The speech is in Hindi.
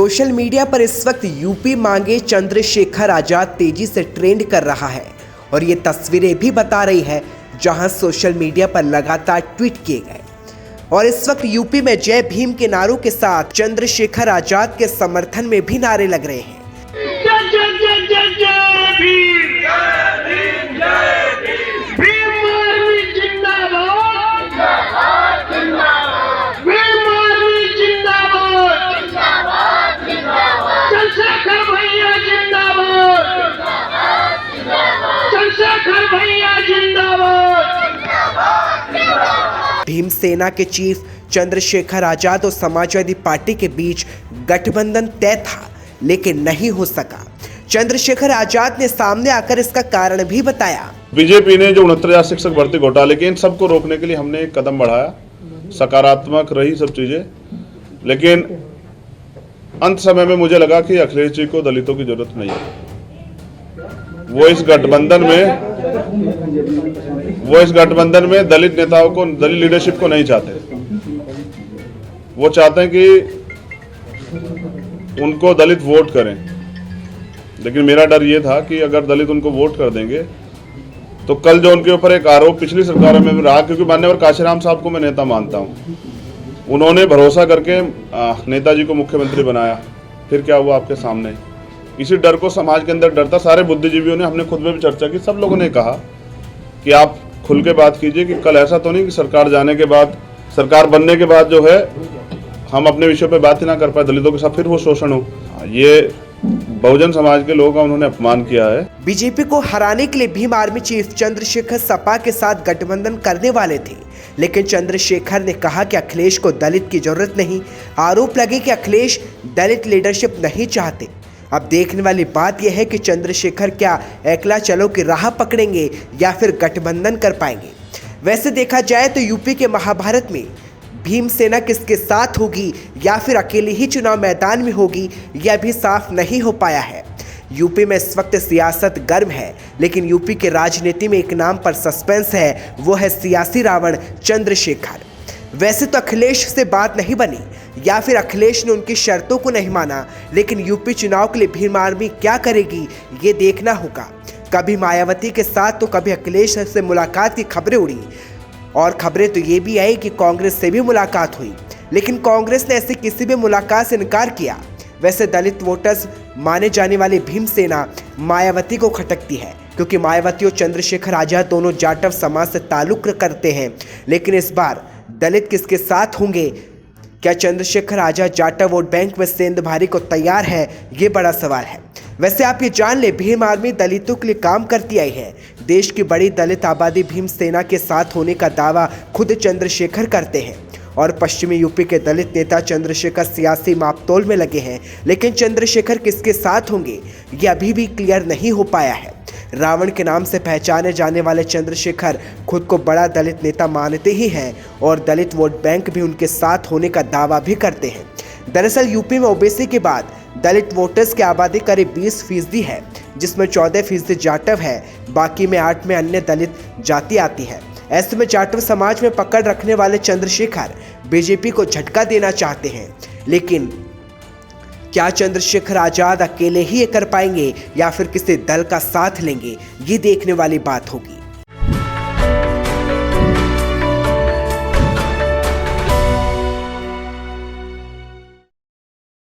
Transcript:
सोशल मीडिया पर इस वक्त यूपी मांगे चंद्रशेखर आजाद तेजी से ट्रेंड कर रहा है और ये तस्वीरें भी बता रही है जहां सोशल मीडिया पर लगातार ट्वीट किए गए। और इस वक्त यूपी में जय भीम के नारों के साथ चंद्रशेखर आजाद के समर्थन में भी नारे लग रहे हैं। भीमसेना के चीफ चंद्रशेखर आजाद और समाजवादी पार्टी के बीच गठबंधन तय था, लेकिन नहीं हो सका। चंद्रशेखर आजाद ने सामने आकर इसका कारण भी बताया। बीजेपी ने जो 69,000 शिक्षक भर्ती घोटाले के इन सबको रोकने के लिए हमने एक कदम बढ़ाया, सकारात्मक रही सब चीजें, लेकिन अंत समय में मुझे लगा कि अखिलेश जी को दलितों की जरूरत नहीं है। वो इस गठबंधन में दलित नेताओं को, दलित लीडरशिप को नहीं चाहते। वो चाहते हैं कि उनको दलित वोट करें, लेकिन मेरा डर ये था कि अगर दलित उनको वोट कर देंगे तो कल जो उनके ऊपर एक आरोप पिछली सरकारों में भी रहा, क्योंकि मान्यवर काशीराम साहब को मैं नेता मानता हूँ, उन्होंने भरोसा करके नेताजी को मुख्यमंत्री बनाया, फिर क्या हुआ आपके सामने। इसी डर को समाज के अंदर डर था। सारे बुद्धिजीवियों ने, हमने खुद में भी चर्चा की, सब लोगों ने कहा कि आप खुल के बात कीजिए कि कल ऐसा तो नहीं कि सरकार जाने के बाद, सरकार बनने के बाद जो है हम अपने विषय पे बात ही ना कर पाए, दलितों के साथ फिर वो शोषण हो। ये बहुजन समाज के लोगों का उन्होंने अपमान किया है। बीजेपी को हराने के लिए भीम आर्मी चीफ चंद्रशेखर सपा के साथ गठबंधन करने वाले थे, लेकिन चंद्रशेखर ने कहा कि अखिलेश को दलित की जरूरत नहीं। आरोप लगे कि अखिलेश दलित लीडरशिप नहीं चाहते। अब देखने वाली बात यह है कि चंद्रशेखर क्या अकेला चलो की राह पकड़ेंगे या फिर गठबंधन कर पाएंगे। वैसे देखा जाए तो यूपी के महाभारत में भीमसेना किसके साथ होगी या फिर अकेले ही चुनाव मैदान में होगी, यह भी साफ नहीं हो पाया है। यूपी में इस वक्त सियासत गर्म है, लेकिन यूपी के राजनीति में एक नाम पर सस्पेंस है, वो है सियासी रावण चंद्रशेखर। वैसे तो अखिलेश से बात नहीं बनी या फिर अखिलेश ने उनकी शर्तों को नहीं माना, लेकिन यूपी चुनाव के लिए भीम आर्मी क्या करेगी ये देखना होगा। कभी मायावती के साथ तो कभी अखिलेश से मुलाकात की खबरें उड़ी और खबरें तो ये भी आई कि कांग्रेस से भी मुलाकात हुई, लेकिन कांग्रेस ने ऐसी किसी भी मुलाकात से इनकार किया। वैसे दलित वोटर्स माने जाने वाली भीमसेना मायावती को खटकती है, क्योंकि मायावती और चंद्रशेखर आजाद दोनों जाटव समाज से ताल्लुक करते हैं। लेकिन इस बार दलित किसके साथ होंगे? क्या चंद्रशेखर आजाद जाटव वोट बैंक में सेंध भारी को तैयार है? ये बड़ा सवाल है। वैसे आप ये जान ले, भीम आर्मी दलितों के लिए काम करती आई है। देश की बड़ी दलित आबादी भीमसेना के साथ होने का दावा खुद चंद्रशेखर करते हैं और पश्चिमी यूपी के दलित नेता चंद्रशेखर सियासी मापतोल में लगे हैं, लेकिन चंद्रशेखर किसके साथ होंगे ये अभी भी क्लियर नहीं हो पाया है। रावण के नाम से पहचाने जाने वाले चंद्रशेखर खुद को बड़ा दलित नेता मानते ही हैं और दलित वोट बैंक भी उनके साथ होने का दावा भी करते हैं। दरअसल यूपी में ओबीसी के बाद दलित वोटर्स की आबादी करीब 20% है, जिसमें 14% जाटव है, बाकी में 8 में अन्य दलित जाति आती है। ऐसे में जाटव समाज में पकड़ रखने वाले चंद्रशेखर बीजेपी को झटका देना चाहते हैं, लेकिन क्या चंद्रशेखर आजाद अकेले ही ये कर पाएंगे या फिर किसी दल का साथ लेंगे, ये देखने वाली बात होगी।